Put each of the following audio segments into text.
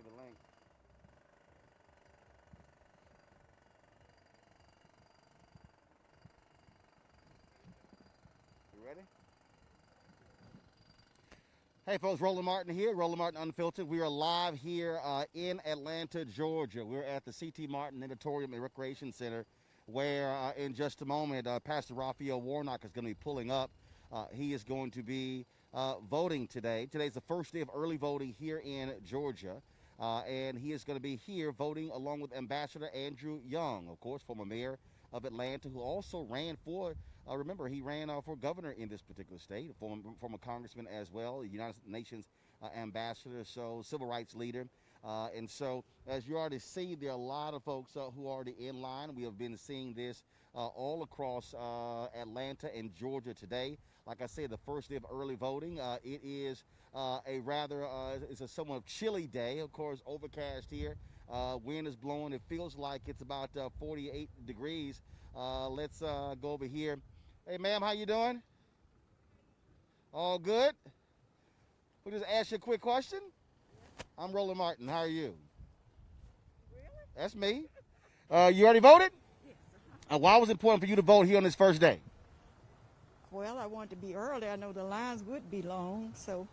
me the link. You ready? Hey folks, Roland Martin here, Roland Martin Unfiltered. We are live here in Atlanta, Georgia. We're at the C.T. Martin Auditorium and Recreation Center where in just a moment Pastor Raphael Warnock is going to be pulling up. He is going to be voting today. Today's the first day of early voting here in Georgia. And he is going to be here voting along with Ambassador Andrew Young, of course, former mayor of Atlanta, who also ran for, remember, he ran for governor in this particular state, former congressman as well, United Nations ambassador, so civil rights leader. And so, as you already see, there are a lot of folks who are already in line. We have been seeing this all across Atlanta and Georgia today. Like I said, the first day of early voting. It is a rather, it's a somewhat chilly day, of course, overcast here. Wind is blowing. It feels like it's about 48 degrees. Let's go over here. Hey, ma'am, how you doing? All good? We'll just ask you a quick question. I'm Roland Martin. How are you? Really? That's me. You already voted? Yes. Why was it important for you to vote here on this first day? Well, I wanted to be early. I know the lines would be long, so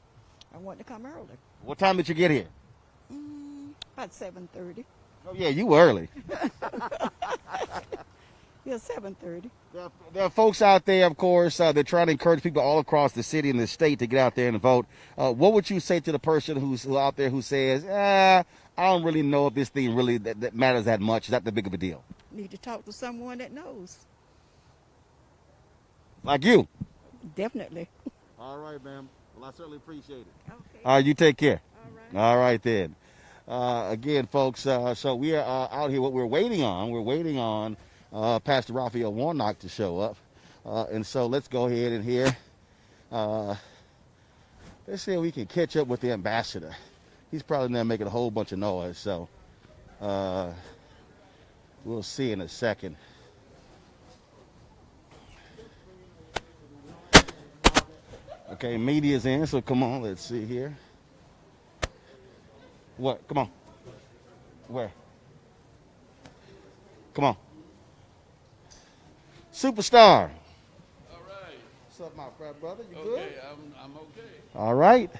I wanted to come early. What time did you get here? About 7:30. Oh, yeah, you were early. Yeah, 7:30. There are folks out there, of course, they're trying to encourage people all across the city and the state to get out there and vote. What would you say to the person who's out there who says, I don't really know if this thing really that matters that much? Is that the big of a deal? Need to talk to someone that knows. Like you. Definitely. All right, ma'am. Well, I certainly appreciate it. Okay. All right, you take care. All right. All right, then. Again, folks, so we are out here. What we're waiting on Pastor Raphael Warnock to show up. And so let's go ahead and here. Let's see if we can catch up with the ambassador. He's probably there making a whole bunch of noise. So we'll see in a second. Okay, media's in, so come on, let's see here. What? Come on. Where? Come on. Superstar. All right. What's up, my frat brother? You Okay, good? I'm okay. All right.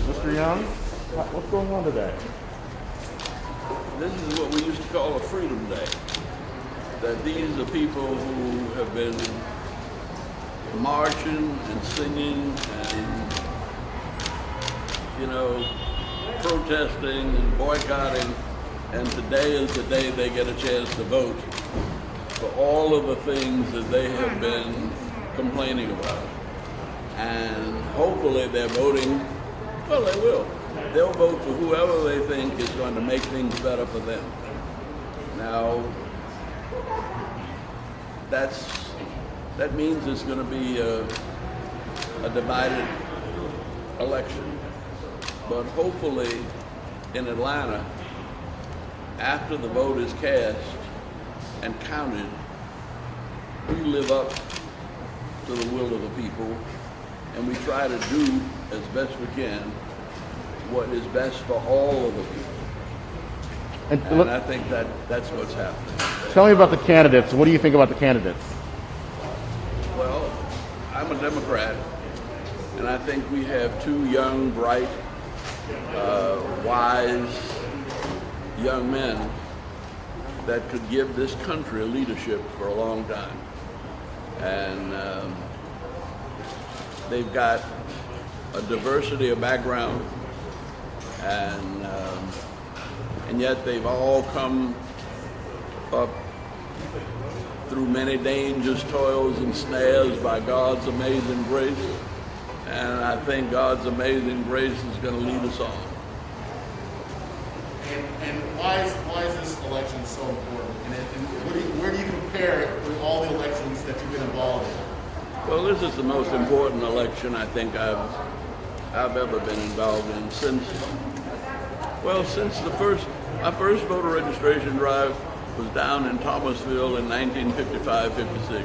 Mr. Young, what's going on today? This is what we used to call a Freedom Day. That these are people who have been marching and singing and, protesting and boycotting. And today is the day they get a chance to vote for all of the things that they have been complaining about. And hopefully they're voting, well, they will. They'll vote for whoever they think is going to make things better for them. Now, that means it's going to be a divided election. But hopefully in Atlanta, after the vote is cast and counted, we live up to the will of the people and we try to do as best we can what is best for all of the people. And I think that's what's happening. Tell me about the candidates. What do you think about the candidates? Well, I'm a Democrat, and I think we have two young, bright, wise young men that could give this country a leadership for a long time. And they've got a diversity of background, and yet they've all come up through many dangers, toils, and snares by God's amazing grace. And I think God's amazing grace is going to lead us on. And why is this election so important? And where do you compare it with all the elections that you've been involved in? Well, this is the most important election I think I've I've ever been involved in since my first voter registration drive was down in Thomasville in 1955-56.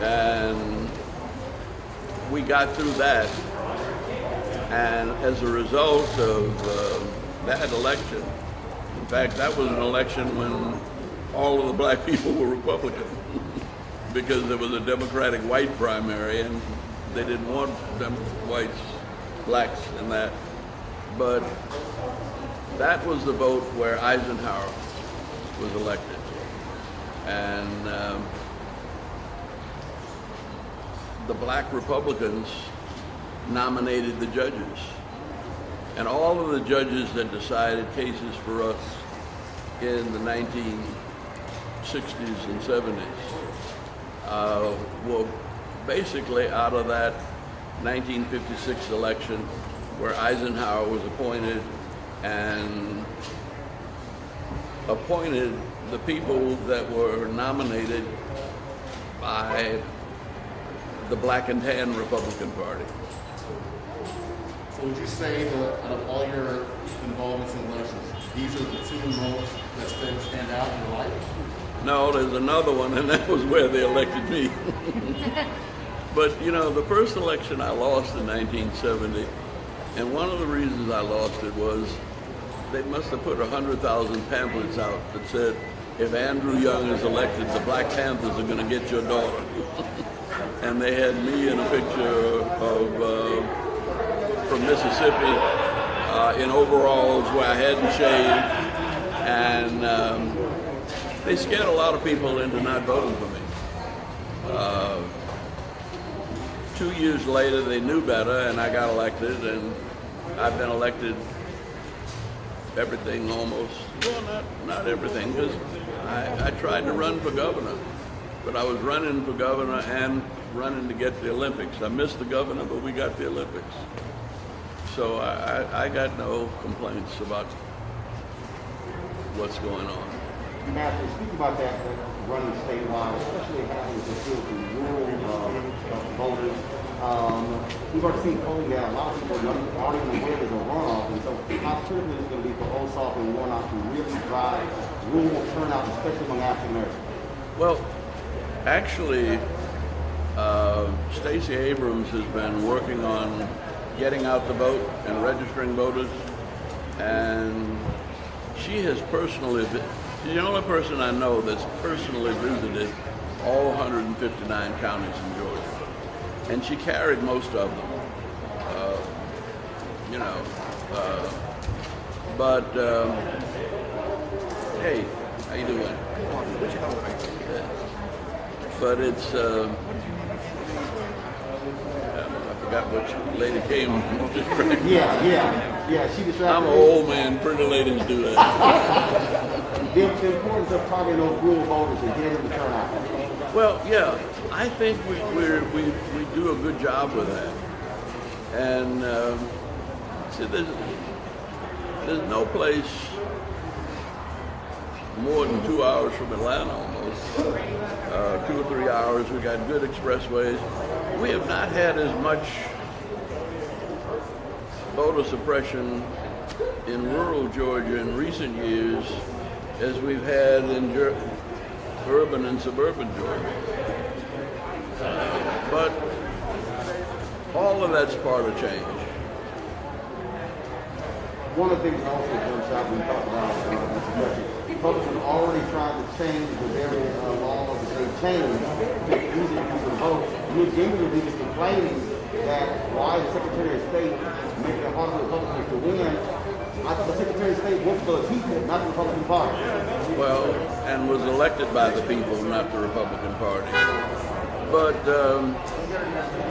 And we got through that. And as a result of that election, in fact, that was an election when all of the black people were Republican because there was a Democratic white primary and they didn't want them whites, blacks in that. But that was the vote where Eisenhower was elected. And the black Republicans nominated the judges. And all of the judges that decided cases for us in the 1960s and 70s were basically out of that 1956 election where Eisenhower was appointed and appointed the people that were nominated by the black and tan Republican Party. So would you say that out of all your involvements in elections, these are the two most that stand out in your life? No, there's another one, and that was where they elected me. But, you know, the first election I lost in 1970, and one of the reasons I lost it was they must have put 100,000 pamphlets out that said, if Andrew Young is elected, the Black Panthers are going to get your daughter. And they had me in a picture of from Mississippi in overalls where I hadn't shaved, and they scared a lot of people into not voting for me. 2 years later, they knew better, and I got elected, and I've been elected everything almost. Well, not everything, because I tried to run for governor, but I was running for governor and running to get the Olympics. I missed the governor, but we got the Olympics. So I got no complaints about what's going on. Matthew, speak about that running statewide, especially having to deal with rural voters. We've already seen polling that a lot of people aren't even aware there's a runoff, and so how critical is it going to be for Ossoff and Warnock to really drive rural turnout, especially among African Americans? Well, actually, Stacey Abrams has been working on getting out the vote and registering voters, and she has personally, she's the only person I know that's personally visited all 159 counties in Georgia, and she carried most of them, but hey, how you doing? But it's, I forgot which lady came. Yeah, she distracted. I'm an old man, pretty ladies do that. The importance of targeting those rural voters and getting them to turn out. Well, yeah, I think we do a good job with that. And see, there's no place more than 2 hours from Atlanta almost, 2 or 3 hours. We got good expressways. We have not had as much voter suppression in rural Georgia in recent years as we've had in urban and suburban Georgia. But all of that's part of change. One of the things also jumps out when we talk about this budget, Republicans already tried to change the very laws that they changed to make it easier for people to vote. Newt Gingrich was complaining that why the Secretary of State making it harder for Republicans to win. I thought the Secretary of State worked for the people, not the Republican Party. Well, and was elected by the people, not the Republican Party. But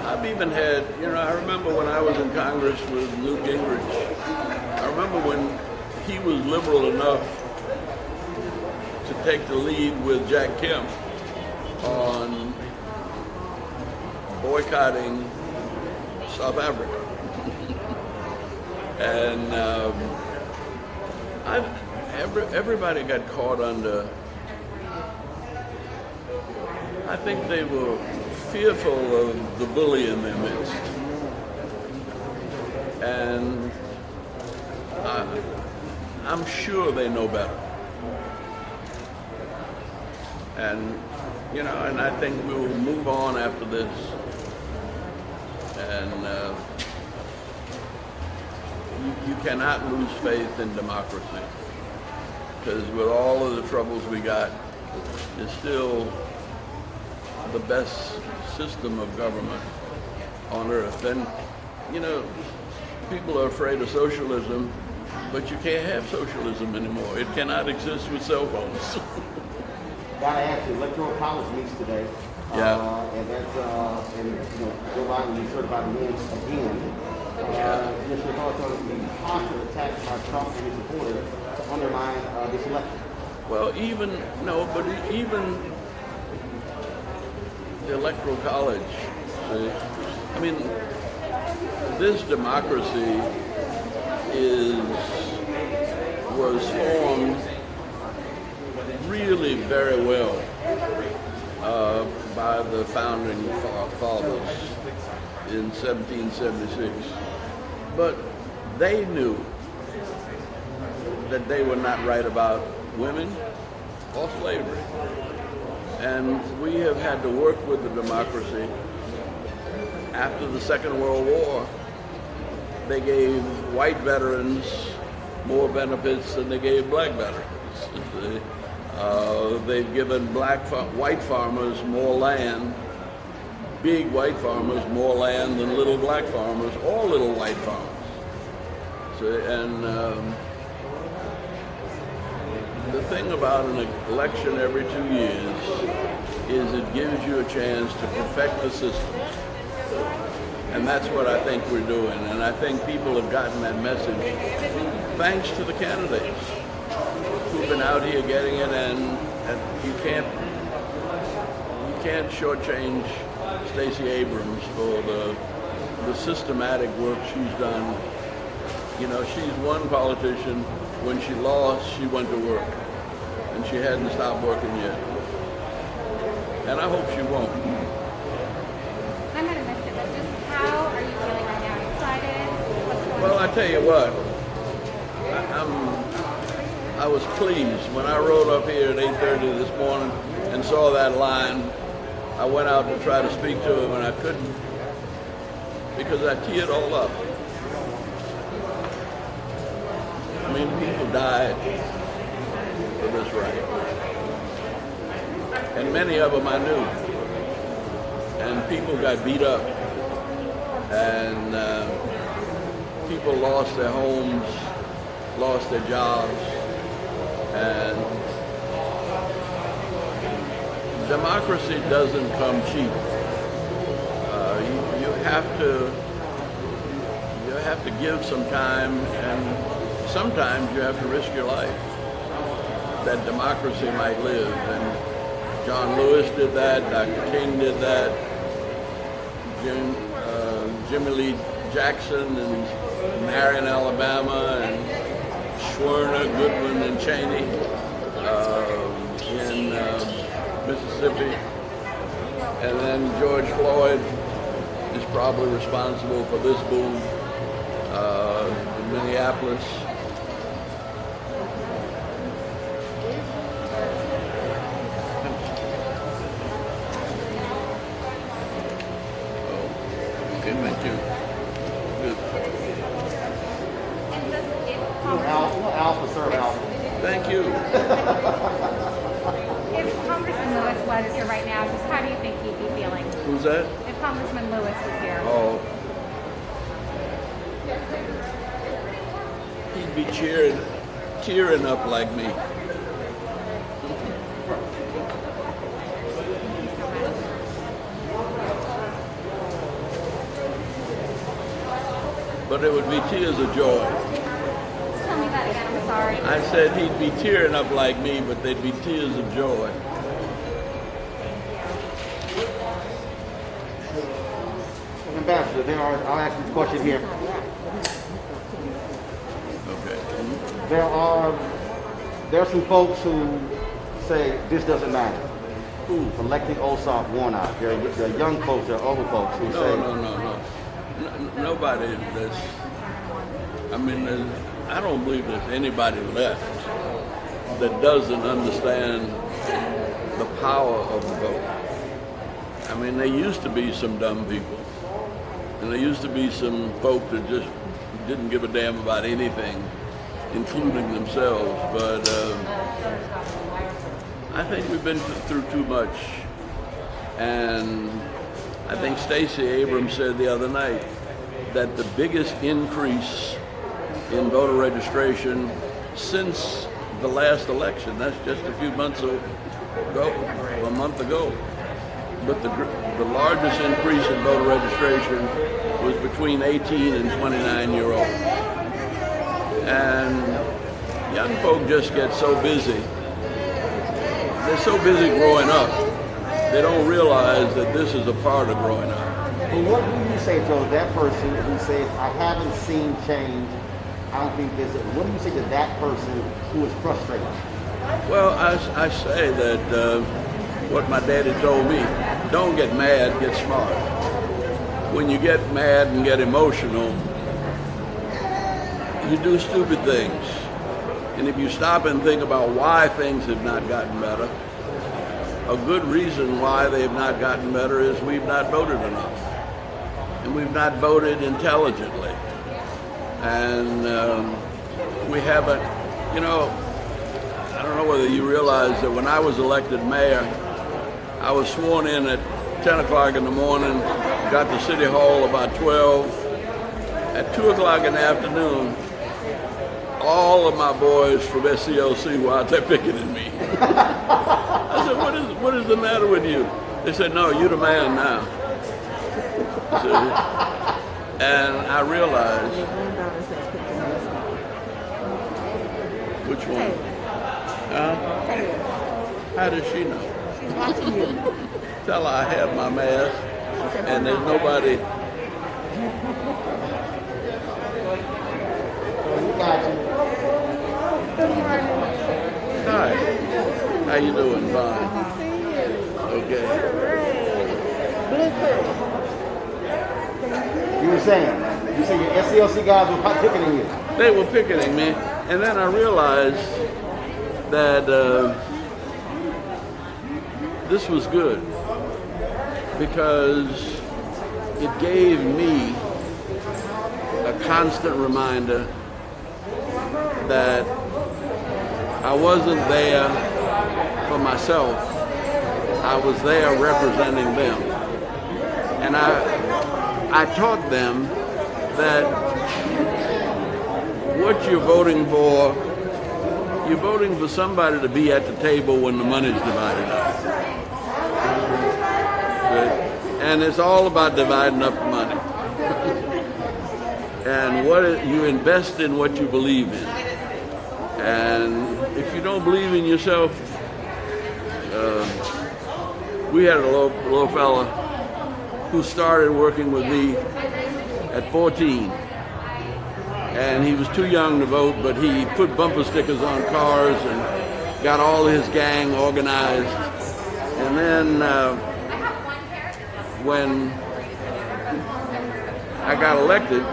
I've even had, I remember when I was in Congress with Newt Gingrich, I remember when he was liberal enough to take the lead with Jack Kemp on boycotting South Africa. And everybody got caught under, I think they were fearful of the bully in their midst. And I'm sure they know better. And, you know, and I think we will move on after this. And you cannot lose faith in democracy, because with all of the troubles we got, it's still the best system of government on earth. And, you know, people are afraid of socialism, but you can't have socialism anymore. It cannot exist with cell phones. Gotta ask you, Electoral College meets today. Yeah. And that's, and you know, Joe Biden will be certified to win again. Just your thoughts on the constant attacks by Trump and his supporters to undermine this election? Well, even the Electoral College, see, I mean, this democracy was formed really very well by the founding fathers in 1776. But they knew that they were not right about women or slavery. And we have had to work with the democracy. After the Second World War, they gave white veterans more benefits than they gave black veterans. They've given white farmers more land, big white farmers more land than little black farmers or little white farmers. So, and the thing about an election every 2 years is it gives you a chance to perfect the system. And that's what I think we're doing. And I think people have gotten that message thanks to the candidates who've been out here getting it. And you can't shortchange Stacey Abrams for the systematic work she's done. You know, she's one politician. When she lost, she went to work. And she hadn't stopped working yet. And I hope she won't. I'm going to miss it, but just how are you feeling right now? Excited? What's going on? Well, I tell you what, I was pleased when I rode up here at 8:30 this morning and saw that line. I went out to try to speak to him and I couldn't, because I teared all up. I mean, people died for this right. And many of them I knew. And people got beat up. And people lost their homes, lost their jobs. And democracy doesn't come cheap. You have to give some time, and sometimes you have to risk your life that democracy might live. And John Lewis did that, Dr. King did that, Jimmy Lee Jackson in Marion, Alabama, and Schwerner, Goodwin, and Cheney in Mississippi. And then George Floyd is probably responsible for this boom in Minneapolis. Okay, thank you. Good. And just if Alpha, sir, Alpha. Thank you. Congressman Lewis was here right now, just how do you think he'd be feeling? Who's that? If Congressman Lewis was here. Oh. He'd be tearing up like me. But it would be tears of joy. Tell me that again, I'm sorry. I said he'd be tearing up like me, but they'd be tears of joy. Ambassador, I'll ask you a question here. Okay. There are some folks who say this doesn't matter. Who? Electing Ossoff, Warnock. There are young folks, there are older folks who say No. Nobody that's I mean, I don't believe there's anybody left that doesn't understand the power of the vote. I mean, there used to be some dumb people, and there used to be some folk that just didn't give a damn about anything, including themselves. But I think we've been through too much. And I think Stacey Abrams said the other night that the biggest increase in voter registration since the last election, that's just a few months ago, a month ago. But the largest increase in voter registration was between 18 and 29-year-olds. And young folk just get so busy. They're so busy growing up, they don't realize that this is a part of growing up. Well, what do you say to that person who says, I haven't seen change, I don't think this is, what do you say to that person who is frustrated? Well, I say that what my daddy told me, don't get mad, get smart. When you get mad and get emotional, you do stupid things. And if you stop and think about why things have not gotten better, a good reason why they have not gotten better is we've not voted enough. And we've not voted intelligently. And we haven't, you know, I don't know whether you realize that when I was elected mayor, I was sworn in at 10 o'clock in the morning, got to City Hall about 12. At 2 o'clock in the afternoon, all of my boys from SCLC were out there picketing me. I said, what is the matter with you? They said, no, you're the man now. And I realized, which one? How does she know? She's watching you. Tell her I have my mask, and there's nobody. Hi. How you doing, Vaughn? Okay. You were saying your SCLC guys were picketing you. They were picketing me, and then I realized that this was good because it gave me a constant reminder that I wasn't there for myself. I was there representing them. And I taught them that what you're voting for somebody to be at the table when the money's divided up. And it's all about dividing up the money. And you invest in what you believe in. And if you don't believe in yourself, we had a little fella who started working with me at 14. And he was too young to vote, but he put bumper stickers on cars and got all his gang organized. And then when I got elected,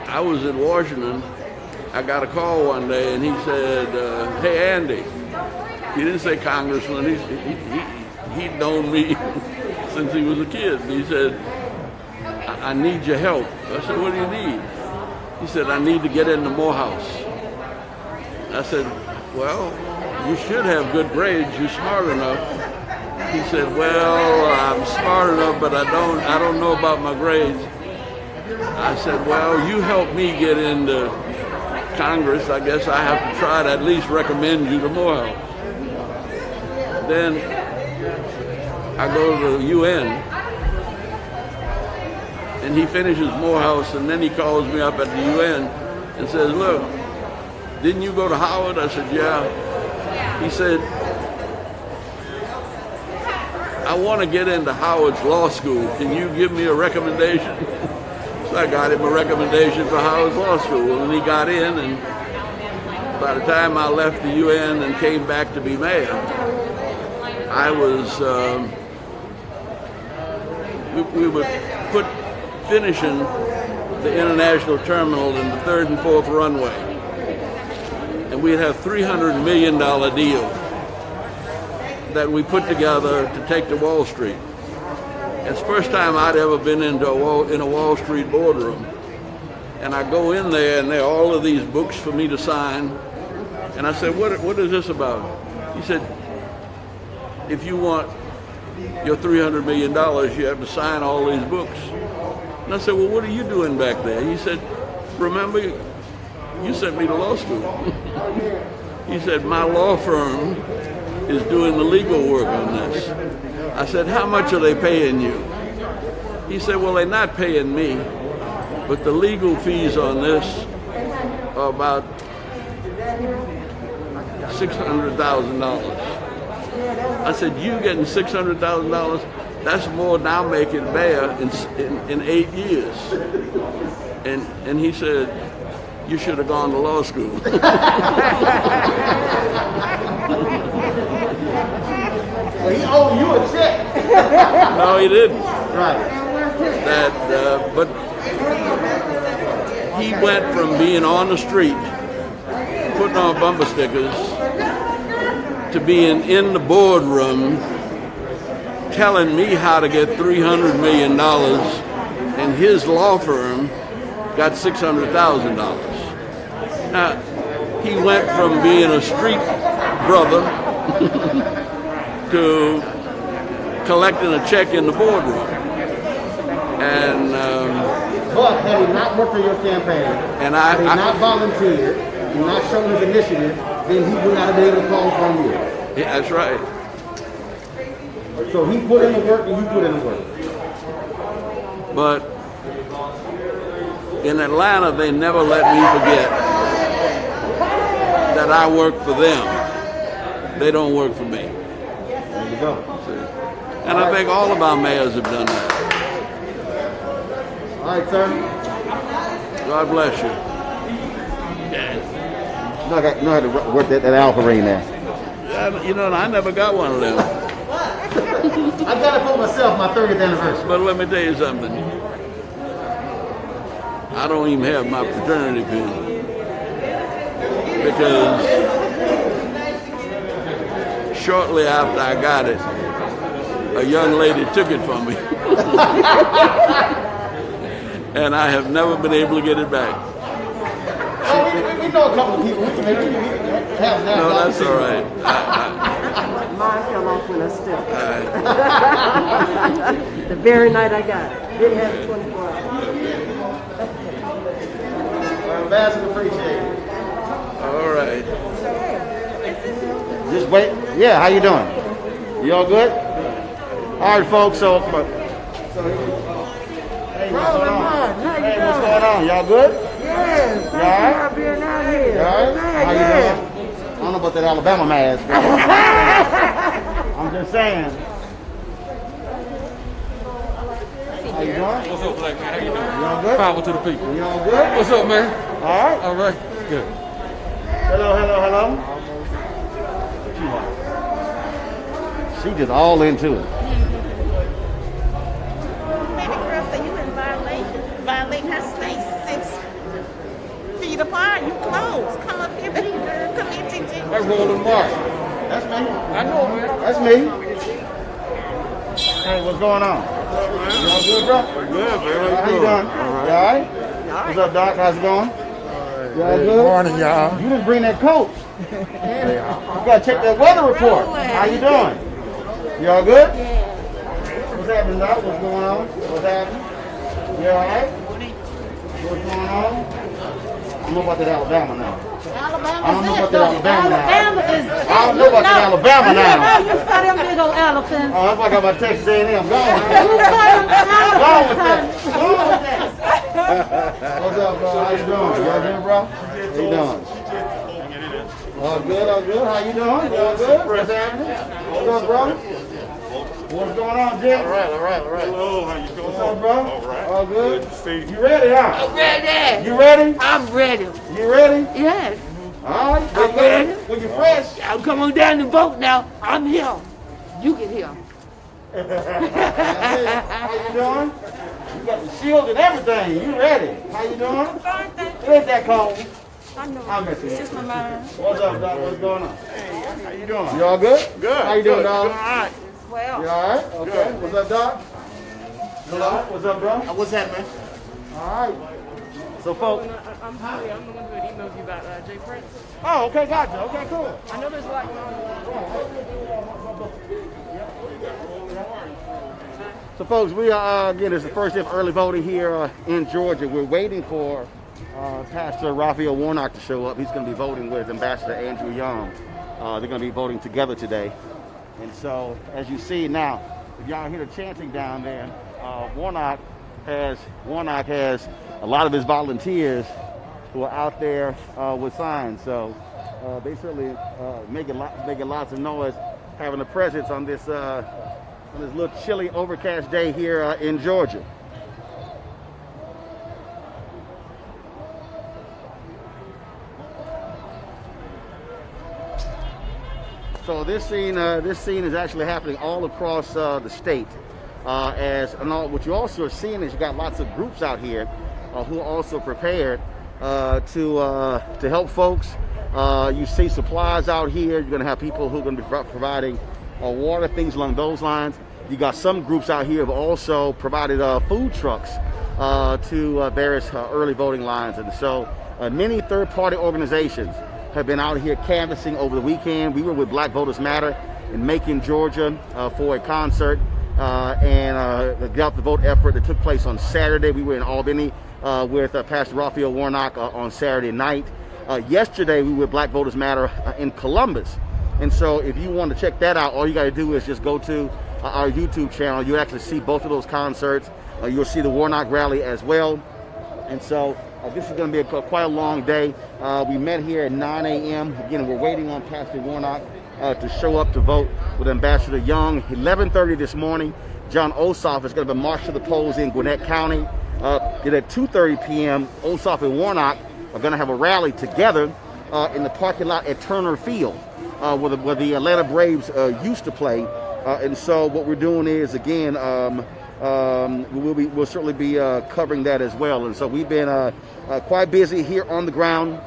I was in Washington. I got a call one day, and he said, hey, Andy. He didn't say congressman. He'd known me since he was a kid. And he said, I need your help. I said, what do you need? He said, I need to get into Morehouse. I said, well, you should have good grades. You're smart enough. He said, well, I'm smart enough, but I don't know about my grades. I said, well, you help me get into Congress. I guess I have to try to at least recommend you to Morehouse. Then I go to the UN, and he finishes Morehouse, and then he calls me up at the UN and says, look, didn't you go to Howard? I said, yeah. He said, I want to get into Howard's law school. Can you give me a recommendation? So I got him a recommendation for Howard's law school, and he got in, and by the time I left the UN and came back to be mayor, I was, we were finishing the international terminal in the 3rd and 4th runway. And we'd have $300 million deal that we put together to take to Wall Street. It's the first time I'd ever been in a Wall Street boardroom. And I go in there, and there are all of these books for me to sign. And I said, what is this about? He said, if you want your $300 million, you have to sign all these books. And I said, well, what are you doing back there? He said, remember, you sent me to law school. He said, my law firm is doing the legal work on this. I said, how much are they paying you? He said, well, they're not paying me, but the legal fees on this are about $600,000. I said, you getting $600,000? That's more than I'll make it bear in 8 years. And he said, you should have gone to law school. Well, he owed you a check. No, he didn't. Right. But he went from being on the street, putting on bumper stickers, to being in the boardroom, telling me how to get $300 million, and his law firm got $600,000. Now, he went from being a street brother to collecting a check in the boardroom. And But had he not worked for your campaign, and had he not volunteered, and not shown his initiative, then he would not have been able to call upon you. yeah, that's right. So he put in the work and you put in the work. But in Atlanta, they never let me forget that I work for them. They don't work for me. There you go. See? And I think all of our mayors have done that. All right, sir. God bless you. Know how to work that alpha ring there. You know, I never got one of them. I got it for myself, my 30th anniversary. But let me tell you something. I don't even have my fraternity pin. Because shortly after I got it, a young lady took it from me. And I have never been able to get it back. We know a couple of people. We have that. No, that's all right. Mine fell off when I stepped. The very night I got it. Didn't have it 24 hours. Well, Ambassador, appreciate it. All right. Just wait. Yeah, how you doing? You all good? All right, folks. So hey, what's going on? Hey, what's going on? Y'all good? Yes, You all right? for being out here. You all right? How you doing? I don't know about that Alabama mask. But I'm just saying. How you doing? What's up, black man? How you doing? You all good? Power to the people. You all good? What's up, man? All right. All right. Good. Hello. She just all into it. Baby girl say you in violating her space 6 feet apart. You close. Come up here, baby girl. Come here, Gigi. That's Roland Martin. That's me. I know, man. That's me. Hey, what's going on? You all good, bro? Good, man. How you doing? You all right? What's up, Doc? How's it going? You all good? Good morning, y'all. You didn't bring that coat. You gotta check that weather report. How you doing? You all good? What's happening, Doc? What's going on? What's happening? You all right? What's going on? I don't know about that Alabama now. I don't know about that Alabama now. I don't know about that Alabama now. You saw them little elephants. Oh, that's like I'm about Texas A&M. Gone with that. Gone with that. What's up, bro? How you doing? You all good, bro? How you doing? All good, all good. How you doing? You all good? What's happening? What's up, bro? What's going on, Jim? All right. Hello, how you doing? What's up, bro? All right. All good? Good to see you. You ready, huh? I'm ready. You ready? I'm ready. You ready? Yes. All right. I'm ready. When you're fresh. I'll come on down and vote now. I'm here. You can hear. How you doing? got the shield and everything. You ready? How you doing? Fine, thank It ain't that cold. I know. I'm missing It's just my mind. What's up, Doc? What's going on? Hey, how you doing? You all good? Good. How you doing, good. dog? Doing all right. Well, You all right? Okay. Good. What's up, Doc? Hello. What's up, bro? What's that, man? All right. So, folks. I'm Julie. I'm the one who had emailed you about Jay Prince. Oh, okay, gotcha. Okay, cool. I know there's a lot going on. So, folks, we are again. It's the first day of early voting here in Georgia. We're waiting for Pastor Raphael Warnock to show up. He's going to be voting with Ambassador Andrew Young. They're going to be voting together today. And so, as you see now, if y'all hear the chanting down there, Warnock has a lot of his volunteers who are out there with signs. So they certainly making lots of noise, having a presence on this little chilly, overcast day here in Georgia. So this scene is actually happening all across the state. What you also are seeing is you got lots of groups out here who are also prepared to help folks. You see supplies out here. You're going to have people who are going to be providing water, things along those lines. You got some groups out here have also provided food trucks to various early voting lines. And so many third-party organizations have been out here canvassing over the weekend. We were with Black Voters Matter in Macon, Georgia for a concert and the Get Out the Vote effort that took place on Saturday. We were in Albany with Pastor Raphael Warnock on Saturday night. Yesterday we were with Black Voters Matter in Columbus. And so if you want to check that out, all you got to do is just go to our YouTube channel. You'll actually see both of those concerts. You'll see the Warnock rally as well. And so this is going to be quite a long day. We met here at 9 a.m. Again, we're waiting on Pastor Warnock to show up to vote with Ambassador Young. 11:30 this morning, John Ossoff is going to march to the polls in Gwinnett County. At 2:30 p.m., Ossoff and Warnock are going to have a rally together in the parking lot at Turner Field, where the Atlanta Braves used to play. And so what we're doing is, again, we'll certainly be covering that as well. And so we've been quite busy here on the ground,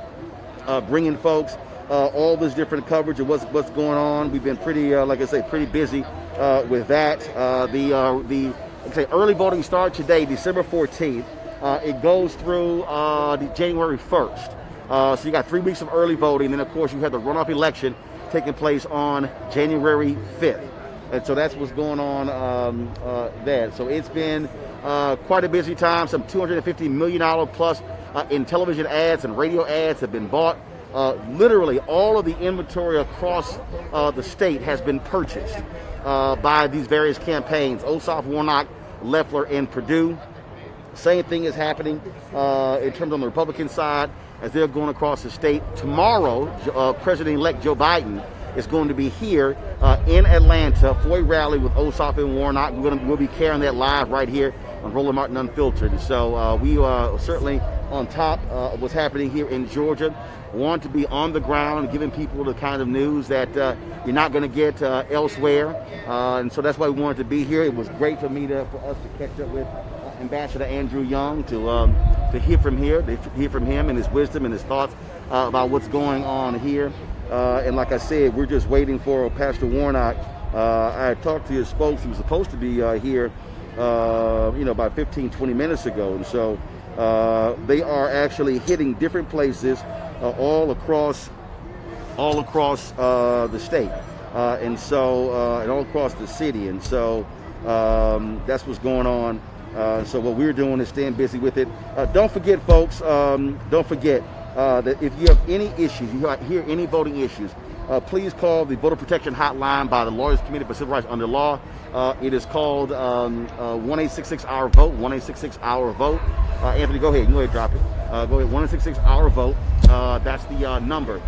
bringing folks all this different coverage of what's going on. We've been pretty, like I say, pretty busy with that. The early voting starts today, December 14th. It goes through January 1st. So you got 3 weeks of early voting. And then, of course, you have the runoff election taking place on January 5th. And so that's what's going on there. So it's been quite a busy time. Some $250 million plus in television ads and radio ads have been bought. Literally all of the inventory across the state has been purchased by these various campaigns. Ossoff, Warnock, Loeffler, and Perdue. Same thing is happening in terms on the Republican side as they're going across the state. Tomorrow, President-elect Joe Biden is going to be here in Atlanta for a rally with Ossoff and Warnock. We'll be carrying that live right here on Roland Martin Unfiltered. So we are certainly on top of what's happening here in Georgia. Want to be on the ground, giving people the kind of news that you're not going to get elsewhere. And so that's why we wanted to be here. It was great for us to catch up with Ambassador Andrew Young to hear from him and his wisdom and his thoughts about what's going on here. And like I said, we're just waiting for Pastor Warnock. I talked to his spokes. He was supposed to be here, about 15, 20 minutes ago. And so they are actually hitting different places all across the state, and all across the city. And so that's what's going on. So what we're doing is staying busy with it. Don't forget, folks, that if you have any issues, you hear any voting issues, please call the Voter Protection Hotline by the Lawyers Committee for Civil Rights Under Law. It is called 1-866-OUR-VOTE, 1-866-OUR-VOTE. Anthony, go ahead. You can go ahead and drop it. Go ahead, 1-866-OUR-VOTE. That's the number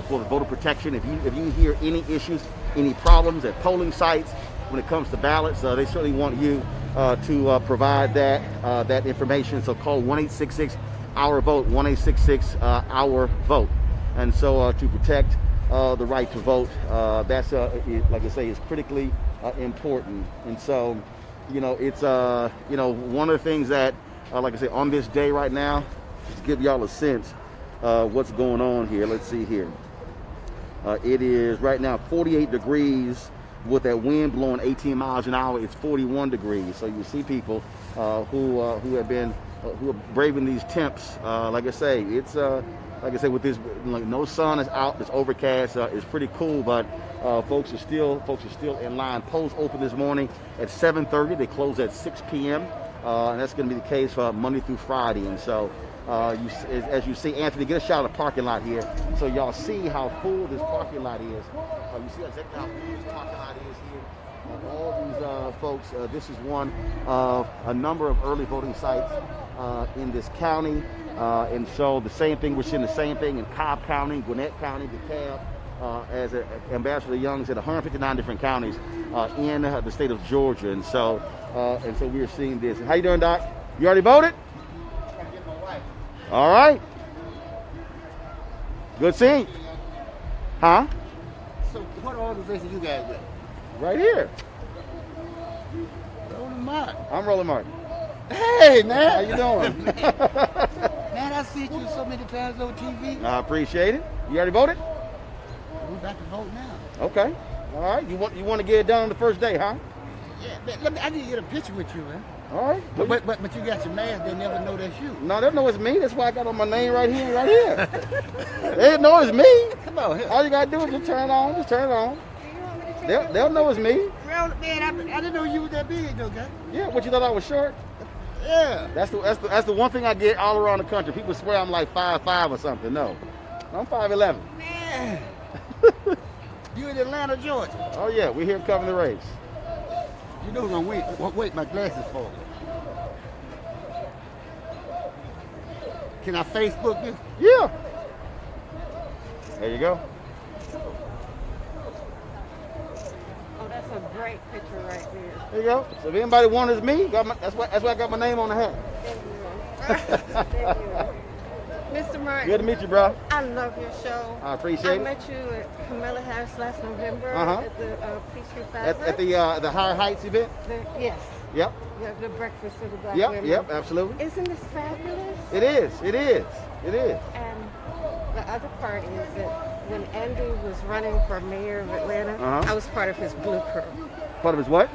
for the voter protection. If you hear any issues, any problems at polling sites when it comes to ballots, they certainly want you to provide that information. So call 1-866-OUR-VOTE, 1-866-OUR-VOTE. And so to protect the right to vote, that's, like I say, is critically important. And so it's one of the things that, like I said, on this day right now, just to give y'all a sense of what's going on here. Let's see here. It is right now 48 degrees with that wind blowing 18 miles an hour. It's 41 degrees. So you see people who are braving these temps. Like I say, it's with this, no sun is out. It's overcast. It's pretty cool, but folks are still in line. Polls open this morning at 7:30. They close at 6 p.m. And that's going to be the case for Monday through Friday. And so, as you see, Anthony, get a shot of the parking lot here, so y'all see how full this parking lot is. You see exactly how full this parking lot is here. All these folks. This is one of a number of early voting sites in this county. And so the same thing, we're seeing the same thing in Cobb County, Gwinnett County, DeKalb, as Ambassador Young said, 159 different counties in the state of Georgia. And so we are seeing this. How you doing, Doc? You already voted? All right. Good seeing you. Huh? So what organization you guys with? Right here. Roland Martin. I'm Roland Martin. Hey, man. How you doing? Man, I see you so many times on TV. I appreciate it. You already voted? We're about to vote now. Okay. All right. You want to get it done on the first day, huh? Yeah, man, I need to get a picture with you, man. All right. But you got your mask, they never know that's you. No, they'll know it's me. That's why I got on my name right here, right here. They know it's me. Come on here. All you gotta do is just turn it on. Just turn it on. They'll know it's me. Well, man, I didn't know you was that big, though, guy. Yeah. What, you thought I was short? Yeah. That's the one thing I get all around the country. People swear I'm like 5'5" or something. No, I'm 5'11". Man. You in Atlanta, Georgia? Oh yeah, we're here covering the race. You know what wait my glasses for. Can I Facebook you? Yeah. There you go. Oh, that's a great picture right there. There you go. So if anybody wonders me, that's why I got my name on the hat. There you are. Mr. Martin. Good to meet you, bro. I love your show. I appreciate it. I met you at Camilla House last November at the Peachtree Plaza. At the Higher Heights event? Yes. Yep. Yeah, the breakfast of the Black women. Yep, absolutely. Isn't this fabulous? It is. And the other part is that when Andy was running for mayor of Atlanta, I was part of his Blue Crew. Part of his what?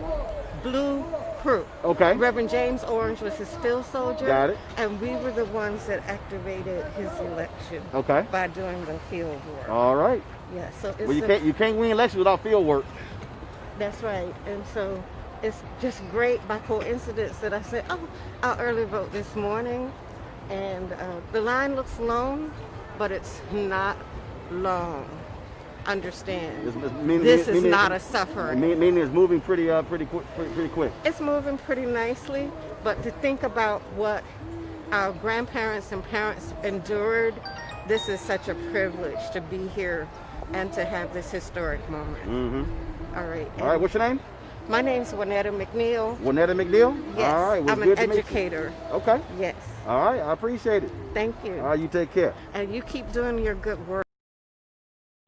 Blue Crew. Okay. Reverend James Orange was his field soldier. Got it. And we were the ones that activated his election. Okay. By doing the field work. All right. Yeah. So it's well, you can't win elections without field work. That's right. And so it's just great by coincidence that I said, I'll early vote this morning. And the line looks long, but it's not long. Understand. This is not a suffering. Meaning it's moving pretty quick. It's moving pretty nicely, but to think about what our grandparents and parents endured, this is such a privilege to be here and to have this historic moment. Mm-hmm. All right. All right. What's your name? My name's Juanetta McNeil. Juanetta McNeil? Yes. All right. Well, I'm an educator. Okay. Yes. All right. I appreciate it. Thank you. All right. You take care. And you keep doing your good work,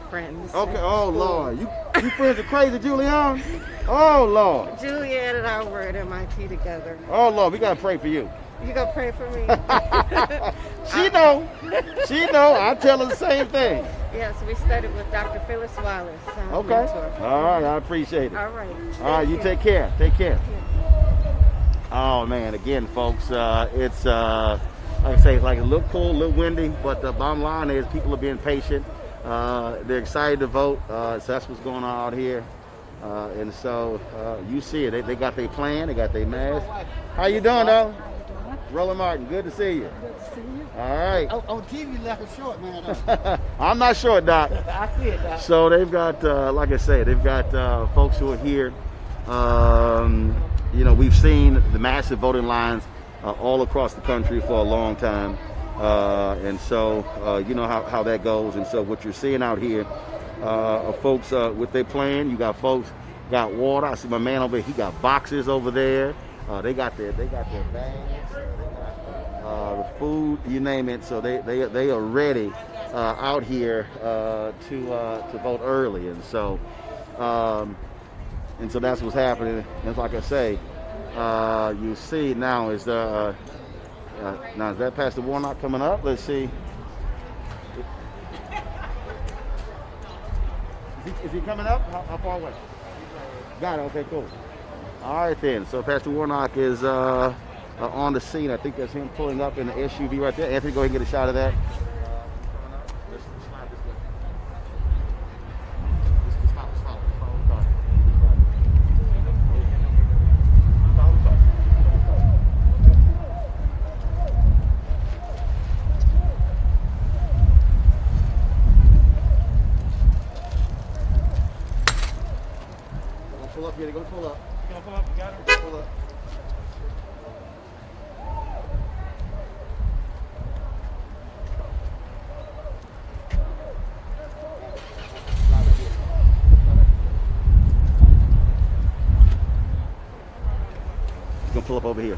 friends. Okay. Oh, Lord. You friends are crazy, Julianne? Oh, Lord. Julianne and I were at MIT together. Oh, Lord. We got to pray for you. You gonna pray for me? She know. I tell her the same thing. Yes, we studied with Dr. Phyllis Wallace. Okay. Mentor. All right. I appreciate it. All right. All right. You take care. Take care. Oh, man. Again, folks, it's, like I say, it's like a little cool, a little windy, but the bottom line is people are being patient. They're excited to vote. So that's what's going on out here. And so you see it. They got their plan. They got their mask. How you doing, though? Roland Martin, good to see you. Good to see you. All right. On TV, you looking short, man. I'm not short, Doc. I see it, Doc. So they've got, like I say, they've got folks who are here. We've seen the massive voting lines all across the country for a long time. And so, you know how that goes. And so what you're seeing out here are folks with their plan. You got folks got water. I see my man over there. He got boxes over there. They got their bags. The food, you name it. So they are ready out here to vote early. And so that's what's happening. And like I say, you see now is the now is that Pastor Warnock coming up? Let's see. Is he coming up? How far away? Got it. Okay, cool. All right then. So Pastor Warnock is on the scene. I think that's him pulling up in the SUV right there. Anthony, go ahead and get a shot of that. Pull up, you're gonna pull up. Gonna pull up, you got him? Pull up. He's gonna pull up over here.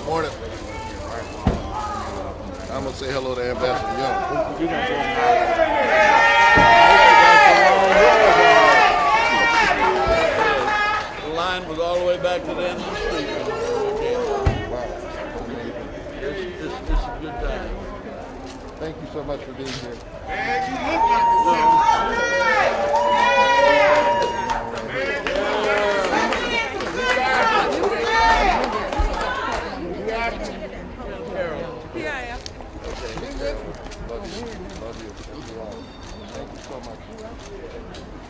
Morning. I'm gonna say hello to Ambassador Young. The line was all the way back to the end of the street. It's a good time. Thank you so much for being here.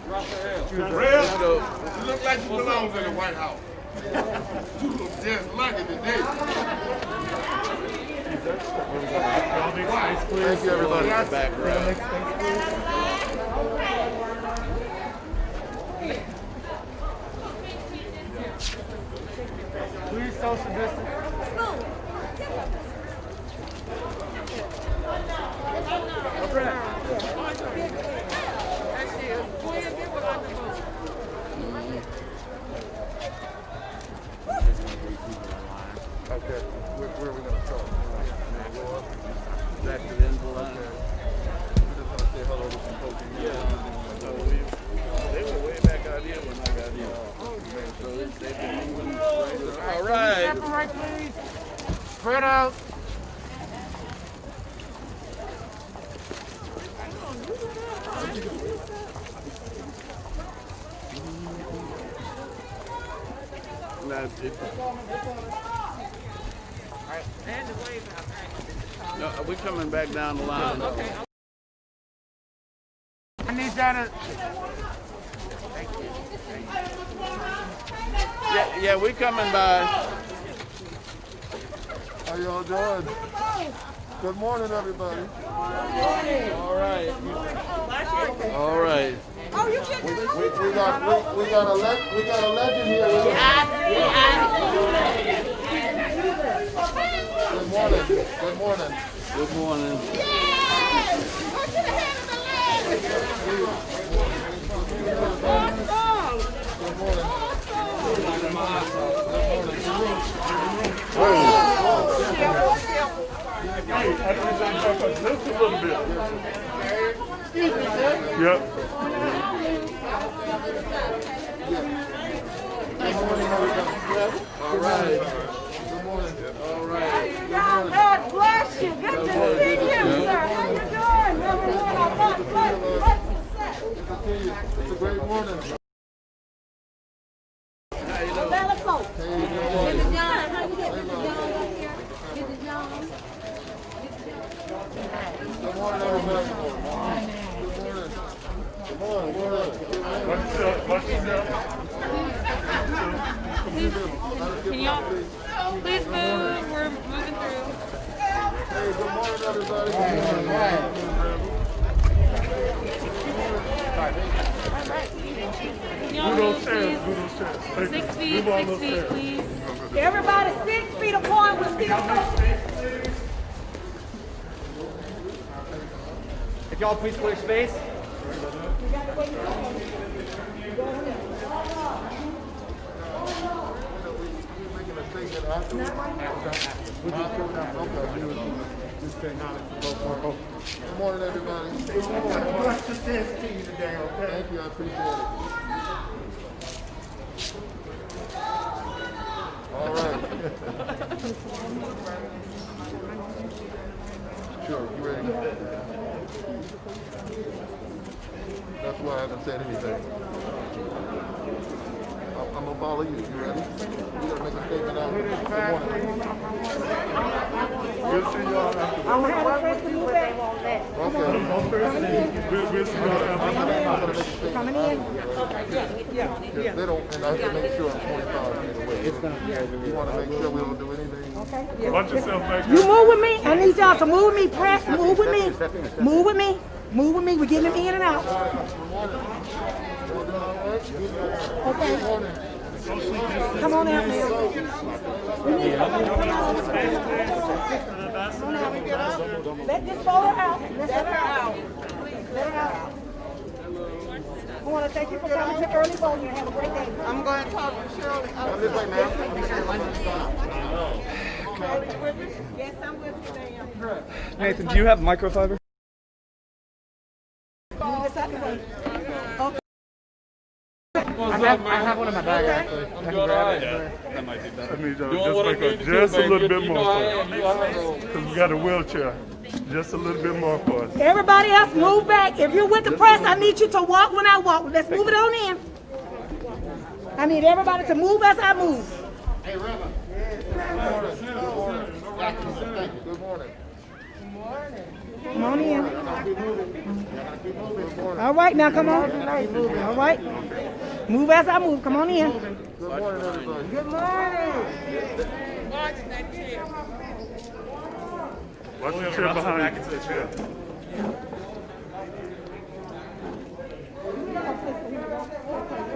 Raphael, you look like you belong in the White House. You look just like it today. Thank you, everybody. Background. Please social distance. Okay, where are we gonna start? Back to the end of the line. We're just gonna say hello to some folks. They were way back out here when I got here. So they've been moving right. All right. Separate, please. Spread out. No, we're coming back down the line. I need y'all to. Yeah, we're coming by. How y'all doing? Good morning, everybody. All right. All right. We got a legend here. Good morning. Good morning. Good morning. Just a little bit. Yep. All right. Good morning. All right. God bless you. Good to see you, sir. How you doing? It's a great morning. Good morning, everybody. Good morning. Come on, what up? Watch yourself. Can y'all please move? We're moving through. Hey, good morning, everybody. Good morning. Can y'all move, please? 6 feet, 6 feet, please. Everybody 6 feet apart. We're still going. If y'all please clear space. Good morning, everybody. Much success to you today, okay? Thank you, I appreciate it. All right. Sure, you ready? That's why I haven't said anything. I'm gonna follow you. You ready? You gotta make a statement out. Good morning. We'll see y'all after. I'm gonna have a first to move back. Okay. We'll see y'all after. Coming in. Yes, they don't, and I have to make sure I'm 25 feet away. It's gonna be over. You wanna make sure we don't do anything? Okay. Watch yourself back You move with me. I need y'all to move with me. Press. Move with me. Move with me. Move with me. We're getting them in and out. Okay. Come on out, man. We need somebody to come out. Let this photo out. Let her out. Let her out. I want to thank you for coming to early voting and have a great day. I'm going to talk to Shirley. Come this way, ma'am. Yes, I'm with you, ma'am. Nathan, do you have microfiber? I have one in my bag actually. I can grab it. That might be better. I need y'all just make just a little bit more for us. Because we got a wheelchair. Just a little bit more for us. Everybody else move back. If you're with the press, I need you to walk when I walk. Let's move it on in. I need everybody to move as I move. Hey, Reverend. Good morning. Good morning. Come on in. All right, now come on. All right. Move as I move. Come on in. Good morning, everybody. Good morning. Watch the chair behind you. Into the chair.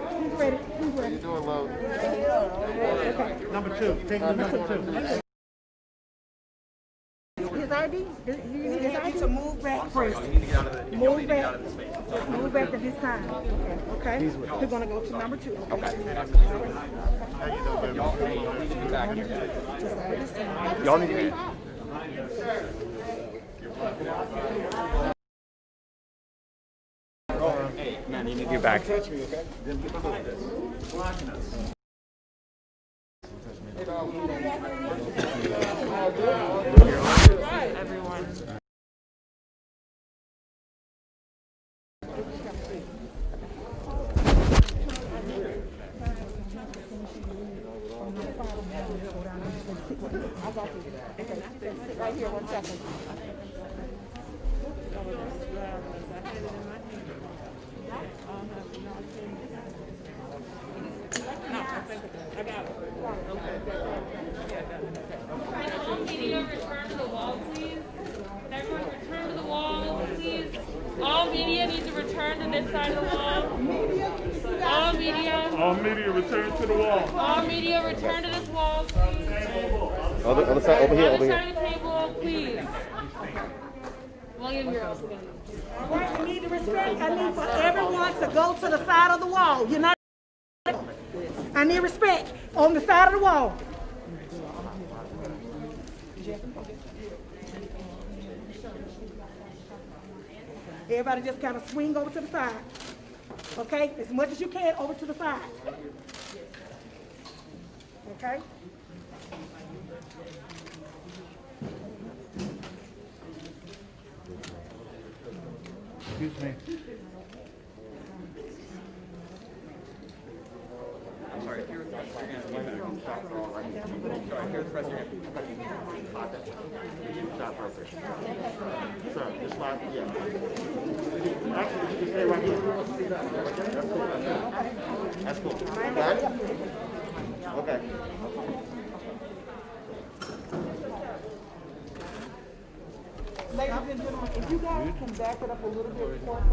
Who's ready? Who's How ready? you doing, love? Number two. Take number two. His ID? His ID to move back first. You need to get out of the, Move need to get back. out of the space. Move back to this time. Okay? We're going to go to number 2. Okay. Y'all need to be back here. Y'all need to be. Hey, man, you need to be back. Everyone. Right here, 1 second. All media return to the wall, please. Everyone return to the wall, please. All media needs to return to this side of the wall. All media. All media return to the wall. All media return to this wall, please. Other side, over here, Other over here. side of the table, please. William, you're also going to. All right, we need to respect. I need for everyone to go to the side of the wall. You're not. I need respect on the side of the wall. Everybody just kind of swing over to the side. Okay? As much as you can over to the side. Okay? Excuse me. I'm sorry, if you're the president. Sir, just slide, yeah. Actually, you can stay right here. That's cool. Got it? Okay. Ladies and gentlemen, if you guys can back it up a little bit closer.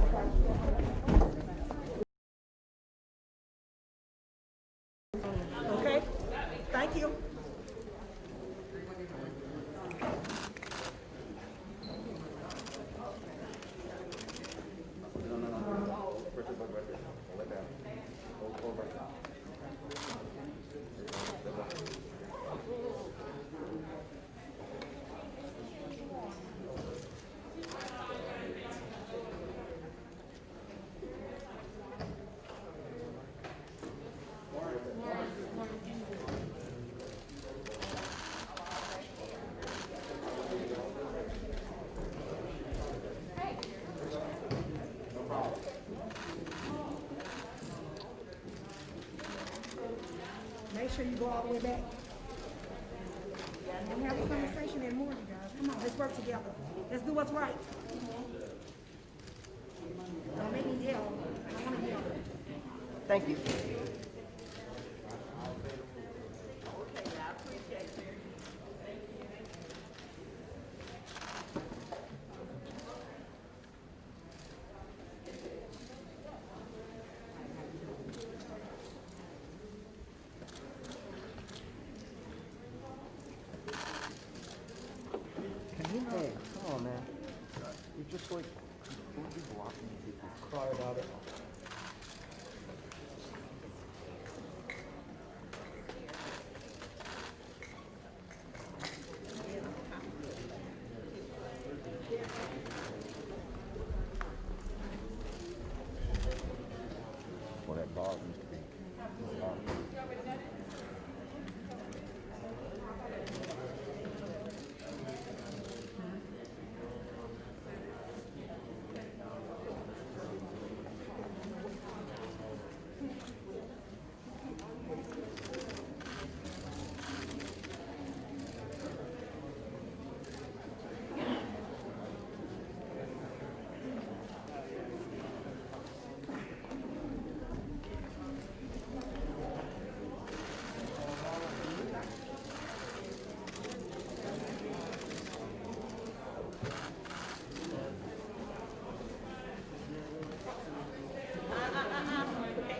make sure you go all the way back. We'll have a conversation in the morning, guys. Come on, let's work together. Let's do what's right. Don't make me yell. I don't want to yell. Thank you. Hey, come on, man. You're just like completely blocking people. Cry about it. Well, that bar used to be.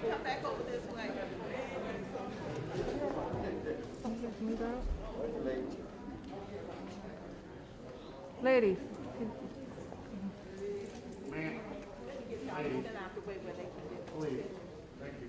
Come back over this way. Ladies. Man. Please. Thank you.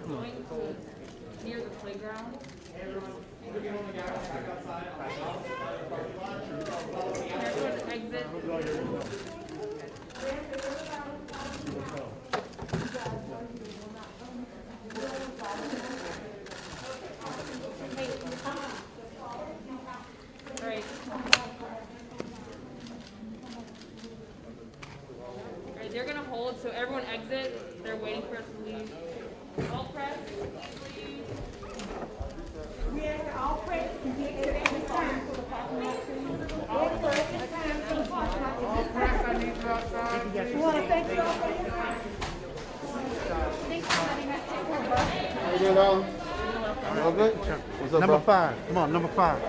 going to near the playground. Everyone exit. All right. Alright, they're gonna hold, so everyone exit. They're waiting for us to leave. All press, please. Yeah, all press. You exit every time. All press. All press, I need you outside. You want to thank you all? How you doing, darling? All good? What's up, Number bro? 5. Come on, number 5.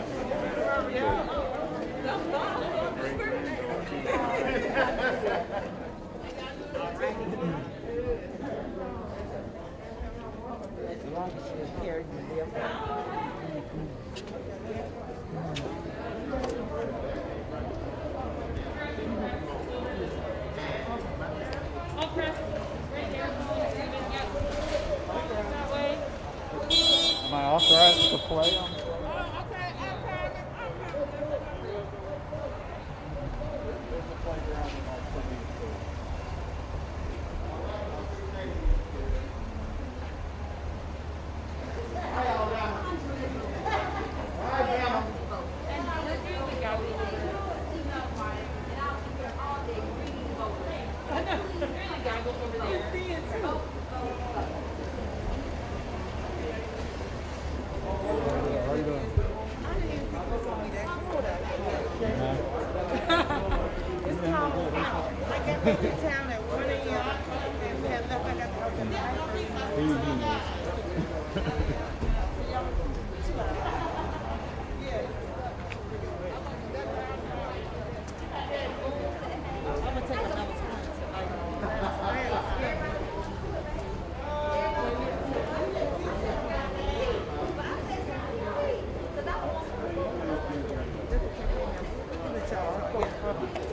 All press. Right there. Yep. That way. Am I authorized to play?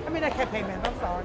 I mean, that campaign man, I'm sorry.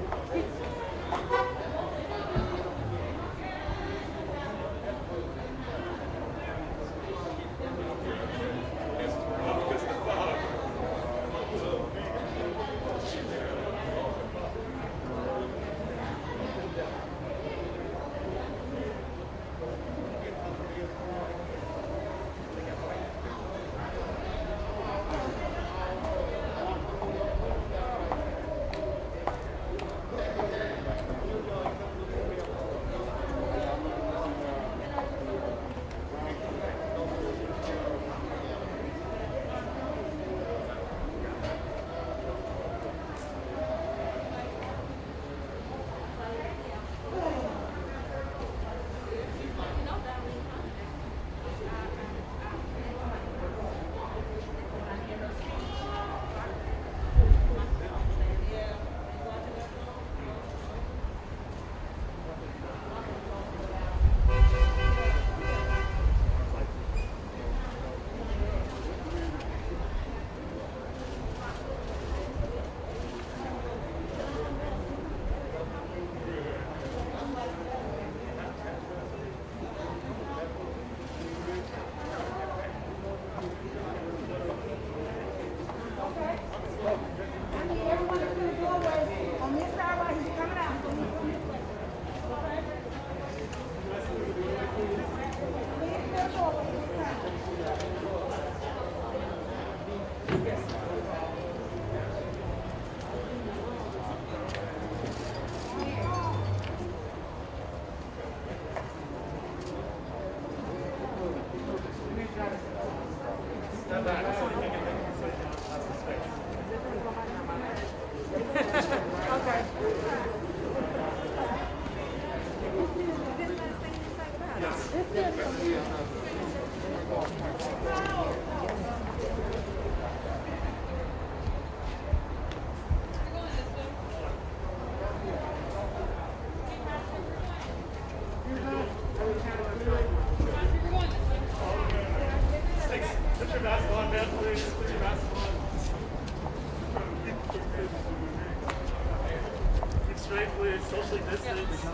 Straight, please. Socially distance.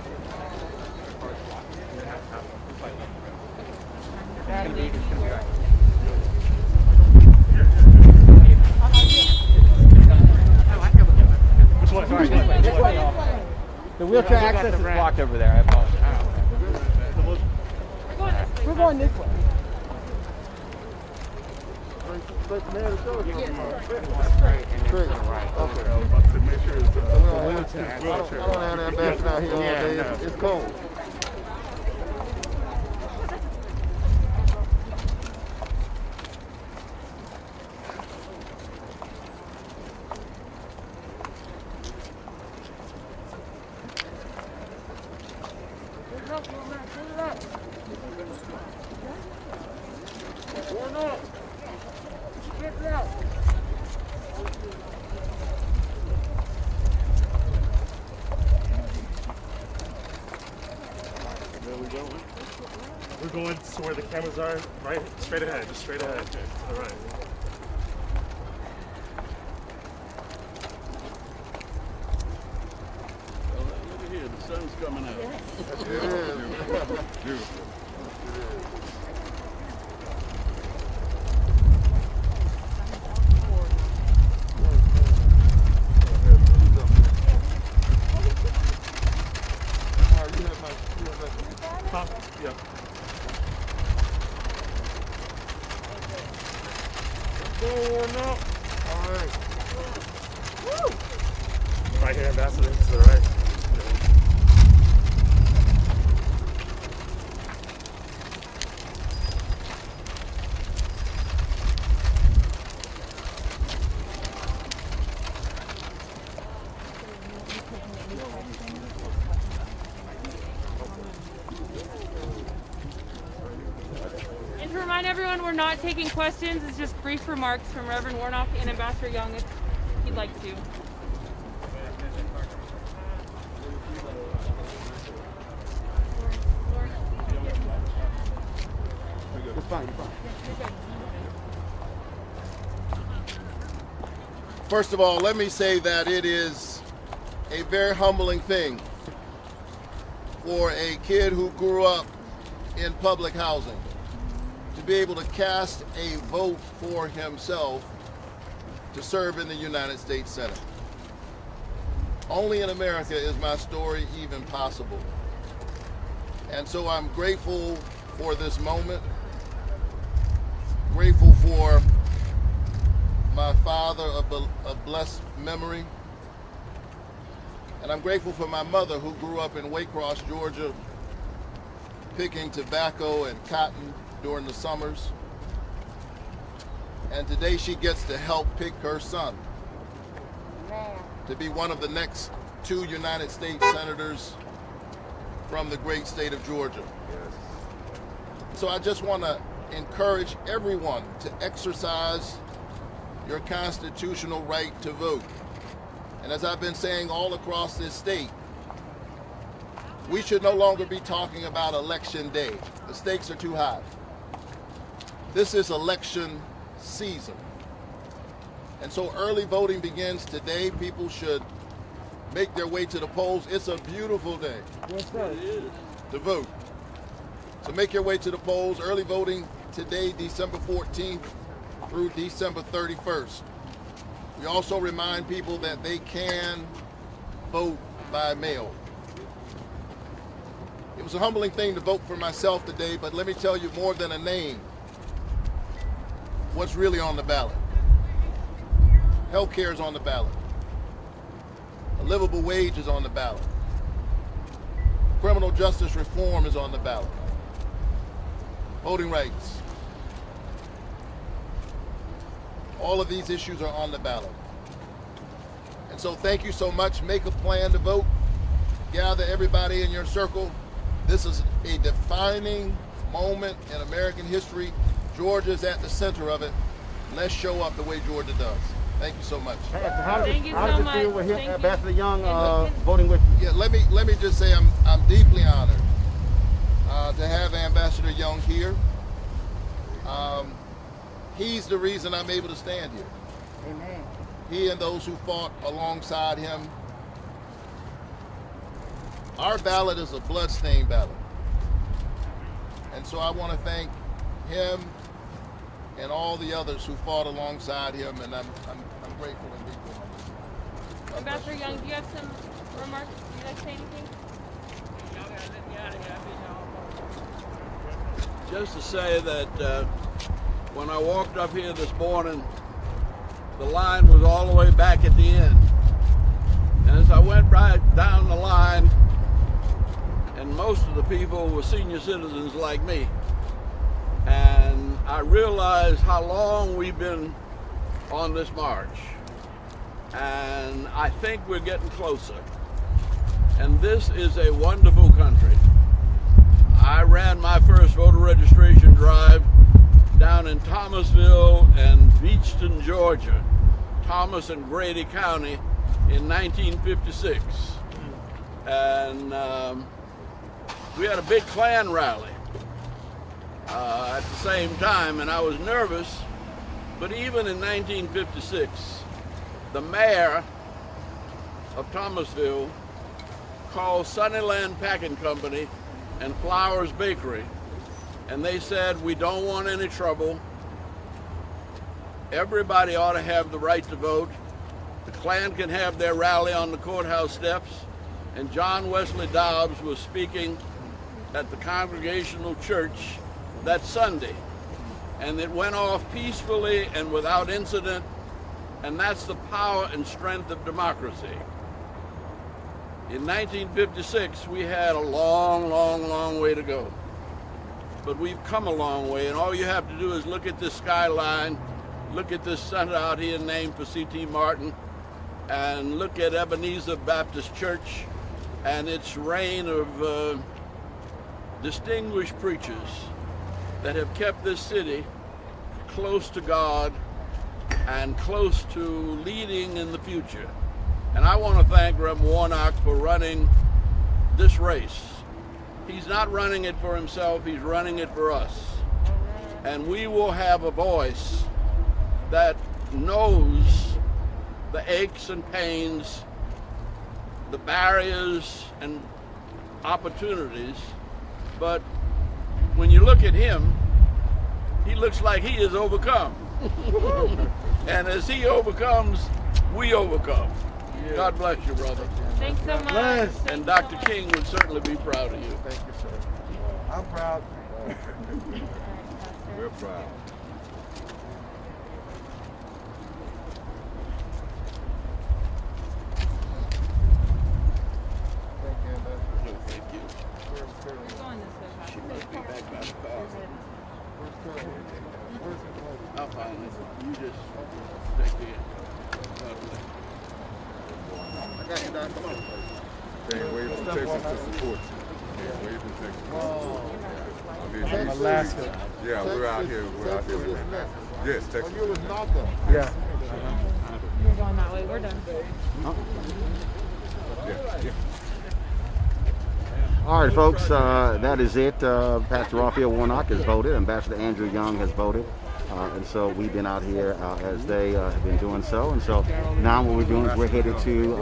Which way? Sorry, this way. The wheelchair access is blocked over there. I apologize. We're going this way. Straight. Okay. I don't have that ambassador out here all day. It's cold. We're going to where the cameras are, right? Straight ahead, just straight ahead. All right. Well, look at here, the sun's coming out. It is. Beautiful. Yeah. All right. Right here, Ambassador, to the right. And to remind everyone, we're not taking questions. It's just brief remarks from Reverend Warnock and Ambassador Young if he'd like to. It's fine. First of all, let me say that it is a very humbling thing for a kid who grew up in public housing to be able to cast a vote for himself to serve in the United States Senate. Only in America is my story even possible. And so I'm grateful for this moment, grateful for my father of blessed memory, and I'm grateful for my mother who grew up in Waycross, Georgia, picking tobacco and cotton during the summers. And today she gets to help pick her son to be one of the next 2 United States senators from the great state of Georgia. So I just want to encourage everyone to exercise your constitutional right to vote. And as I've been saying all across this state, we should no longer be talking about election day. The stakes are too high. This is election season. And so early voting begins today. People should make their way to the polls. It's a beautiful day to vote. So make your way to the polls. Early voting today, December 14th through December 31st. We also remind people that they can vote by mail. It was a humbling thing to vote for myself today, but let me tell you, more than a name, what's really on the ballot. Health care is on the ballot. A livable wage is on the ballot. Criminal justice reform is on the ballot. Voting rights. All of these issues are on the ballot. And so thank you so much. Make a plan to vote. Gather everybody in your circle. This is a defining moment in American history. Georgia is at the center of it. Let's show up the way Georgia does. Thank you so much. How does it feel with Ambassador Young voting with you? Yeah, let me just say I'm deeply honored to have Ambassador Young here. He's the reason I'm able to stand here. Amen. He and those who fought alongside him. Our ballot is a bloodstained ballot. And so I want to thank him and all the others who fought alongside him, and I'm grateful and deeply. Ambassador Young, do you have some remarks? Do you like to say anything? Just to say that when I walked up here this morning, the line was all the way back at the end. And as I went right down the line, and most of the people were senior citizens like me, and I realized how long we've been on this march. And I think we're getting closer. And this is a wonderful country. I ran my first voter registration drive down in Thomasville and Beachton, Georgia, Thomas and Grady County in 1956. And we had a big Klan rally at the same time, and I was nervous, but even in 1956, the mayor of Thomasville called Sunnyland Packing Company and Flowers Bakery, and they said, we don't want any trouble. Everybody ought to have the right to vote. The Klan can have their rally on the courthouse steps, and John Wesley Dobbs was speaking at the Congregational Church that Sunday, and it went off peacefully and without incident, and that's the power and strength of democracy. In 1956, we had a long way to go, but we've come a long way, and all you have to do is look at this skyline, look at this center out here named for C.T. Martin, and look at Ebenezer Baptist Church and its reign of distinguished preachers that have kept this city close to God and close to leading in the future. And I want to thank Rep. Warnock for running this race. He's not running it for himself, he's running it for us. And we will have a voice that knows the aches and pains, the barriers and opportunities, but when you look at him, he looks like he is overcome. And as he overcomes, we overcome. Yeah. God bless you, brother. Thanks so much. And Dr. King would certainly be proud of you. Thank you, sir. I'm proud. We're proud. Thank you. She must be back by the car. I'll find it. You just take care. I got you, Doc. Come on. Can't wait for Texas to support you. Can't wait for Texas to support you. From Alaska. Yeah, we're out here. We're out here. Yes, Texas. You was Malcolm. Yeah. We're going that way. We're done. Yeah. All right, folks, that is it. Pastor Raphael Warnock has voted. Ambassador Andrew Young has voted. And so we've been out here as they have been doing so. And so now what we're doing is we're headed to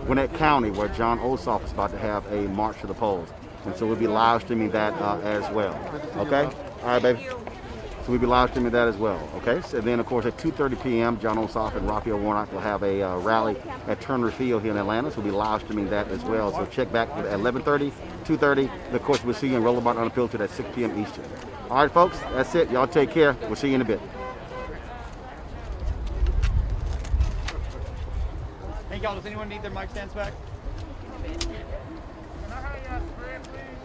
Gwinnett County, where John Ossoff is about to have a march to the polls. And so we'll be live streaming that as well. Okay? All right, baby. So we'll be live streaming that as well. Okay? So then, of course, at 2:30 p.m., John Ossoff and Raphael Warnock will have a rally at Turner Field here in Atlanta. So we'll be live streaming that as well. So check back at 11:30, 2:30. And of course, we'll see you in Rollermart Unfiltered at 6 p.m. Eastern. All right, folks, that's it. Y'all take care. We'll see you in a bit. Hey, y'all, does anyone need their mic stands back? Can I have y'all spread, please?